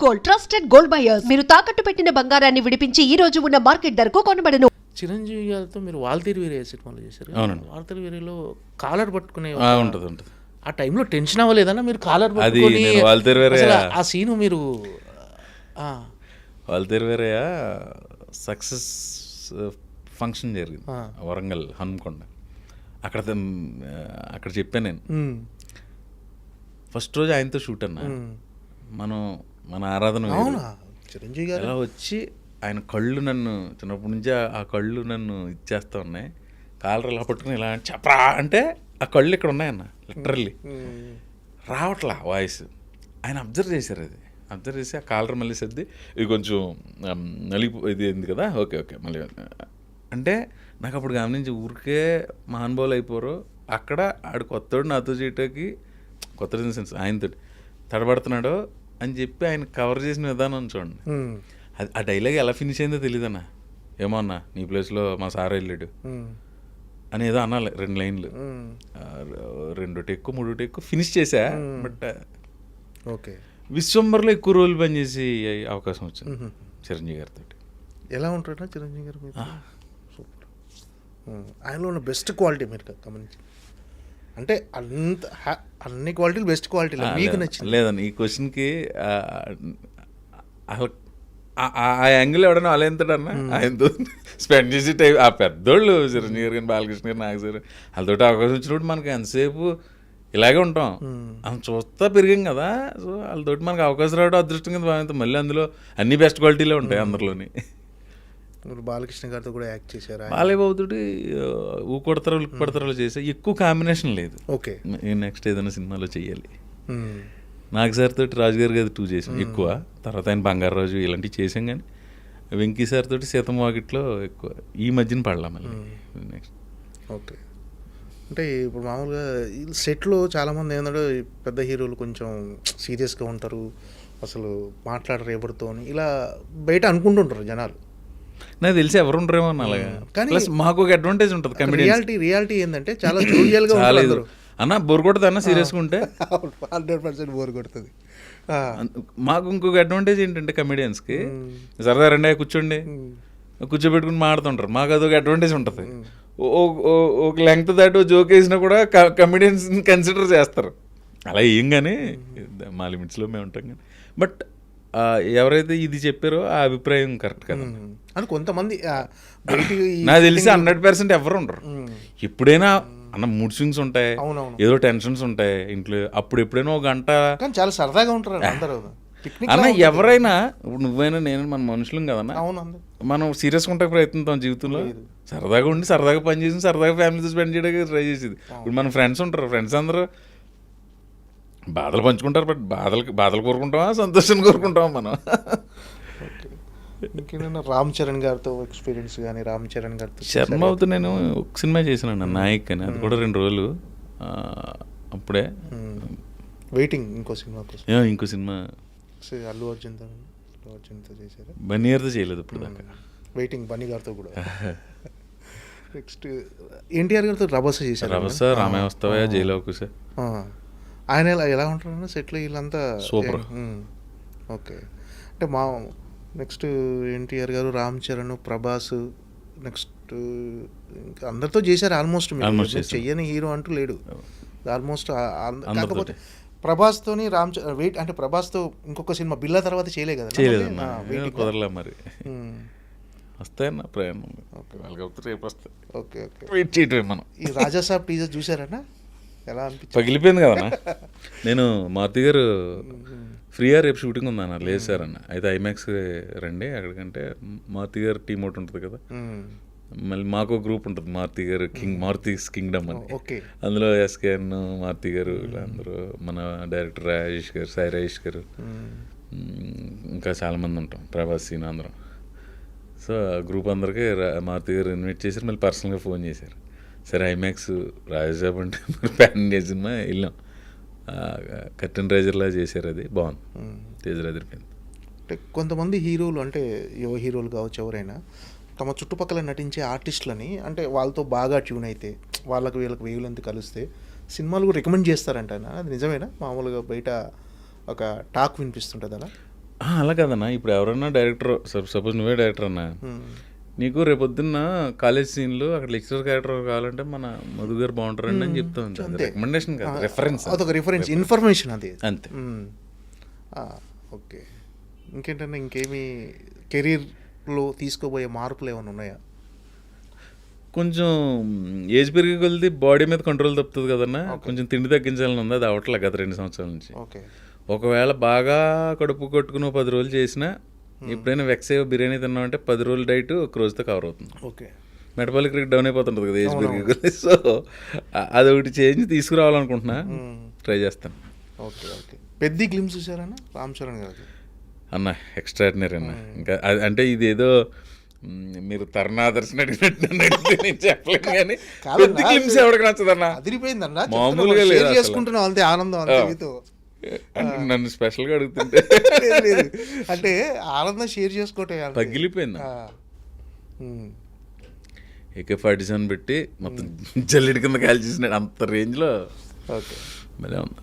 Gold, trusted gold buyers. మీరు తాకట్టు పెట్టిన బంగారాన్ని విడిపించి ఈ రోజు ఉన్న మార్కెట్ ధరకు కొనబడను. చిరంజీవి గారితో మీరు వాల్తీరు వీరయ్య సినిమాలో చేశారు. అవునండి. వాల్తీరు వీరయ్యలో కాలర్ పట్టుకునే ఉంటుంది ఆ టైంలో టెన్షన్ అవ్వలేదన్నా మీరు కాలర్ అది పట్టుకొని నేను వాల్తీరు వీరయ్య ఆ సీను మీరు వాల్తీరు వీరయ్య సక్సెస్ ఫంక్షన్ జరిగింది వరంగల్ హన్మకొండ. అక్కడ చెప్పాను నేను ఫస్ట్ రోజు ఆయనతో షూట్ అన్నా. మన ఆరాధన చిరంజీవి గారు అలా వచ్చి ఆయన కళ్ళు నన్ను చిన్నప్పటి నుంచి ఆ కళ్ళు నన్ను ఇచ్చేస్తా ఉన్నాయి. కాలర్ ఇలా పట్టుకుని ఇలా చెప్పరా అంటే ఆ కళ్ళు ఇక్కడ ఉన్నాయన్న లిటరల్లీ రావట్లా వాయిస్. ఆయన అబ్జర్వ్ చేశారు, అది అబ్జర్వ్ చేసి ఆ కాలర్ మళ్ళీ సర్ది ఇది కొంచెం ఇది అయింది కదా, ఓకే మళ్ళీ అంటే నాకు అప్పుడు గమనించి ఊరికే మహానుభావులు అయిపోరు. అక్కడ ఆడు కొత్తోడు నాతో చేయటానికి కొత్త సెన్స్ ఆయనతో తడబడుతున్నాడు అని చెప్పి ఆయన కవర్ చేసిన విధానం చూడండి. అది ఆ డైలాగ్ ఎలా ఫినిష్ అయిందో తెలియదన్నా. ఏమో అన్నా నీ ప్లేస్లో మా సార్ వెళ్ళాడు అని ఏదో అనాలి 2 లైన్లు 2 టెక్కు 3 టెక్కు ఫినిష్ చేశా. బట్ ఓకే విశ్వంబర్లో ఎక్కువ రోజులు పనిచేసి అవకాశం వచ్చింది చిరంజీవి గారితో. ఎలా ఉంటారా చిరంజీవి గారు? సూపర్. ఆయనలో ఉన్న బెస్ట్ క్వాలిటీ మీరు గమనించి అంటే అన్ని క్వాలిటీలు బెస్ట్ క్వాలిటీ మీకు నచ్చింది లేదండి. ఈ క్వశ్చన్కి అసలు ఆ యాంగిల్ ఎవడన్నా అలెంతడన్నా ఆయనతో స్పెండ్ చేసి టైం ఆ పెద్దోళ్ళు చిరంజీవి గారు కానీ బాలకృష్ణ గారు నాగ సార్ వాళ్ళతోటి అవకాశం వచ్చినప్పుడు మనకి ఎంతసేపు ఇలాగే ఉంటాం. మనం చూస్తా పెరిగాం కదా. సో వాళ్ళతోటి మనకు అవకాశం రావడం అదృష్టం కింద భావిస్తాం. మళ్ళీ అందులో అన్ని బెస్ట్ క్వాలిటీలే ఉంటాయి అందరిలోని. బాలకృష్ణ గారితో కూడా యాక్ట్ చేశారు. బాలయ్య బాబుతోటి ఊకొడతారు ఉక్కు పడతారో చేసా. ఎక్కువ కాంబినేషన్ లేదు. ఓకే నెక్స్ట్ ఏదైనా సినిమాలో చెయ్యాలి. నాగ్ సార్ తోటి రాజుగారి గారి 2 చేసాం ఎక్కువ. తర్వాత ఆయన బంగారాజు ఇలాంటివి చేసాం. కానీ వెంకీ సార్ తోటి సీతమ్మ వాకిట్లో ఎక్కువ ఈ మధ్యన పడలా మళ్ళీ నెక్స్ట్. ఓకే అంటే ఇప్పుడు మామూలుగా సెట్లో చాలామంది ఏంటంటే పెద్ద హీరోలు కొంచెం సీరియస్గా ఉంటారు, అసలు మాట్లాడరు ఎవరితో అని ఇలా బయట అనుకుంటుంటారు జనాలు. నాకు తెలిసి ఎవరు ఉండరేమో అలాగా. కానీ మాకు ఒక అడ్వాంటేజ్ ఉంటుంది. రియాలిటీ ఏంటంటే చాలా జోవియల్గా ఉంటారు అన్న. బోర్ కొడుతుంది అన్న సీరియస్గా ఉంటే 100% బోర్ కొడుతుంది. మాకు ఇంకొక అడ్వాంటేజ్ ఏంటంటే కమెడియన్స్కి సరదా రెండే కూర్చోబెట్టుకుని మాడుతుంటారు. మాకు అదొక అడ్వాంటేజ్ ఉంటుంది. ఒక లెంగ్త్ దాటి జోక్ వేసినా కూడా కమెడియన్స్ కన్సిడర్ చేస్తారు. అలా ఏం కానీ మా లిమిట్స్లో మేము ఉంటాం. కానీ బట్ ఎవరైతే ఇది చెప్పారో ఆ అభిప్రాయం కరెక్ట్ కదా అని కొంతమంది నాకు తెలిసి 100% ఎవరు ఉండరు. ఎప్పుడైనా అన్న మూడ్ స్వింగ్స్ ఉంటాయి, ఏదో టెన్షన్స్ ఉంటాయి ఇంట్లో. అప్పుడు ఎప్పుడైనా ఒక గంట చాలా సరదాగా ఉంటారు అందరూ. అన్న ఎవరైనా ఇప్పుడు నువ్వైనా నేను మన మనుషులం కదన్నా. మనం సీరియస్గా ఉంటే ప్రయత్నిస్తాం జీవితంలో. సరదాగా ఉండి సరదాగా పని చేసి సరదాగా ఫ్యామిలీతో స్పెండ్ చేయడానికి ట్రై చేసేది. ఇప్పుడు మన ఫ్రెండ్స్ ఉంటారు, ఫ్రెండ్స్ అందరూ బాధలు పంచుకుంటారు. బట్ బాధలు కోరుకుంటామా సంతోషాన్ని కోరుకుంటామా మనం? ఇంకేమైనా రామ్ చరణ్ గారితో ఎక్స్పీరియన్స్ కానీ? రామ్ చరణ్ గారితో శర్మతో నేను ఒక సినిమా చేశాను నాయక్ అని. అది కూడా 2 రోజులు అప్పుడే వెయిటింగ్ ఇంకో సినిమా కోసం. ఇంకో సినిమా అల్లు అర్జున్తో చేశారు. బన్నీర్తో చేయలేదు ఇప్పుడు దాకా. వెయిటింగ్ బన్నీ గారితో కూడా. నెక్స్ట్ ఎన్టీఆర్ గారితో రభస చేశారు. రభస, రామయ్య వస్తావా, జైలో కుసా. ఆయన ఎలా ఉంటారన్న సెట్లో వీళ్ళంతా సూపర్. ఓకే అంటే మా నెక్స్ట్ ఎన్టీఆర్ గారు, రామ్ చరణ్, ప్రభాస్, నెక్స్ట్ ఇంకా అందరితో చేశారు ఆల్మోస్ట్. చెయ్యని హీరో అంటూ లేడు ఆల్మోస్ట్. కాకపోతే ప్రభాస్తోని వెయిట్ అంటే ప్రభాస్తో ఇంకొక సినిమా బిల్లా తర్వాత చేయలే కదా. కుదరలే మరి. వస్తాయన్న ప్రయాణం. ఓకే వెయిట్ చేయటమే మనం. ఈ రాజాసాబ్ టీజర్ చూసారన్నా? ఎలా అనిపించింది? పగిలిపోయింది కదన్నా. నేను మారుతి గారు ఫ్రీగా రేపు షూటింగ్ ఉందన్న. లేదు సార్ అన్న, అయితే ఐమాక్స్ రండి అక్కడికంటే. మారుతి గారు టీమ్ ఒకటి ఉంటుంది కదా, మళ్ళీ మాకు గ్రూప్ ఉంటుంది మారుతి గారు మారుతిస్ కింగ్డమ్ అని. అందులో ఎస్కేఎన్, మారుతి గారు ఇలా అందరూ, మన డైరెక్టర్ రాజేష్ గారు, సాయి రాజేష్ గారు, ఇంకా చాలామంది ఉంటాం, ప్రభాస్ సీన్ అందరం. సో ఆ గ్రూప్ అందరికీ మారుతి గారు ఇన్వైట్ చేశారు. మళ్ళీ పర్సనల్గా ఫోన్ చేశారు. సరే ఐమాక్స్ రాజాసాబ్ అంటే ప్యాన్ ఇండియా సినిమా వెళ్ళాం. కర్టెన్ రైజర్లా చేశారు. అది బాగుంది. తేజ్ రాదిరిపోయింది. అంటే కొంతమంది హీరోలు అంటే యువ హీరోలు కావచ్చు ఎవరైనా తమ చుట్టుపక్కల నటించే ఆర్టిస్టులని అంటే వాళ్ళతో బాగా ట్యూన్ అయితే వాళ్ళకి వీళ్ళకి వేవులెంత కలిస్తే సినిమాలు కూడా రికమెండ్ చేస్తారంట. అది నిజమేనా? మామూలుగా బయట ఒక టాక్ వినిపిస్తుంటుంది అలా. అలా కదన్నా, ఇప్పుడు ఎవరన్నా డైరెక్టర్, సపోజ్ నువ్వే డైరెక్టర్ అన్నా, నీకు రేపొద్దున్న కాలేజ్ సీన్లు అక్కడ లెక్చరర్ క్యారెక్టర్ కావాలంటే మన మధు గారు బాగుంటారండి అని చెప్తా ఉంటాను. రికమెండేషన్ కాదు, రెఫరెన్స్. అదొక రిఫరెన్స్, ఇన్ఫర్మేషన్ అది. అంతే. ఓకే. ఇంకేంటన్నా, ఇంకేమి కెరీర్లో తీసుకోబోయే మార్పులు ఏమైనా ఉన్నాయా? కొంచెం ఏజ్ పెరిగి కొలిది బాడీ మీద కంట్రోల్ తప్పుతుంది కదన్నా, కొంచెం తిండి తగ్గించాలని ఉంది. అది అవట్లే గత 2 సంవత్సరాల నుంచి. ఓకే. ఒకవేళ బాగా కడుపు కొట్టుకుని 10 రోజులు చేసినా, ఎప్పుడైనా వెక్స్ అయ్యో బిర్యానీ తిన్నామంటే 10 రోజుల డైట్ ఒక రోజుతో కవర్ అవుతుంది. ఓకే. మెటబాలిక్ రేట్ డౌన్ అయిపోతుంటుంది కదా ఏజ్ పెరిగి కొలిది. సో అదొకటి చేంజ్ తీసుకురావాలనుకుంటున్నా, ట్రై చేస్తాను. ఓకే. ఓకే. పెద్ద గ్లిమ్స్ చూసారన్నా రామ్ చరణ్ గారు? అన్న ఎక్స్ట్రాడినరీ అన్న. ఇంకా అంటే ఇదేదో మీరు తరుణాదర్శన అడిగినట్టు నేను చెప్పలేను, కానీ పెద్ద గ్లిమ్స్ ఎవరికి నచ్చదన్నా, అదిరిపోయిందన్నా. మామూలుగా లేదు. చేసుకుంటున్నాం అంతే ఆనందం అంతే. నన్ను స్పెషల్గా అడుగుతుంటే అంటే ఆనందం షేర్ చేసుకోవటం తగిలిపోయింది. AK-47 పెట్టి మొత్తం జల్లెడి కింద కాల్ చేసినాడు, అంత రేంజ్లో. ఓకే. భలే ఉంది.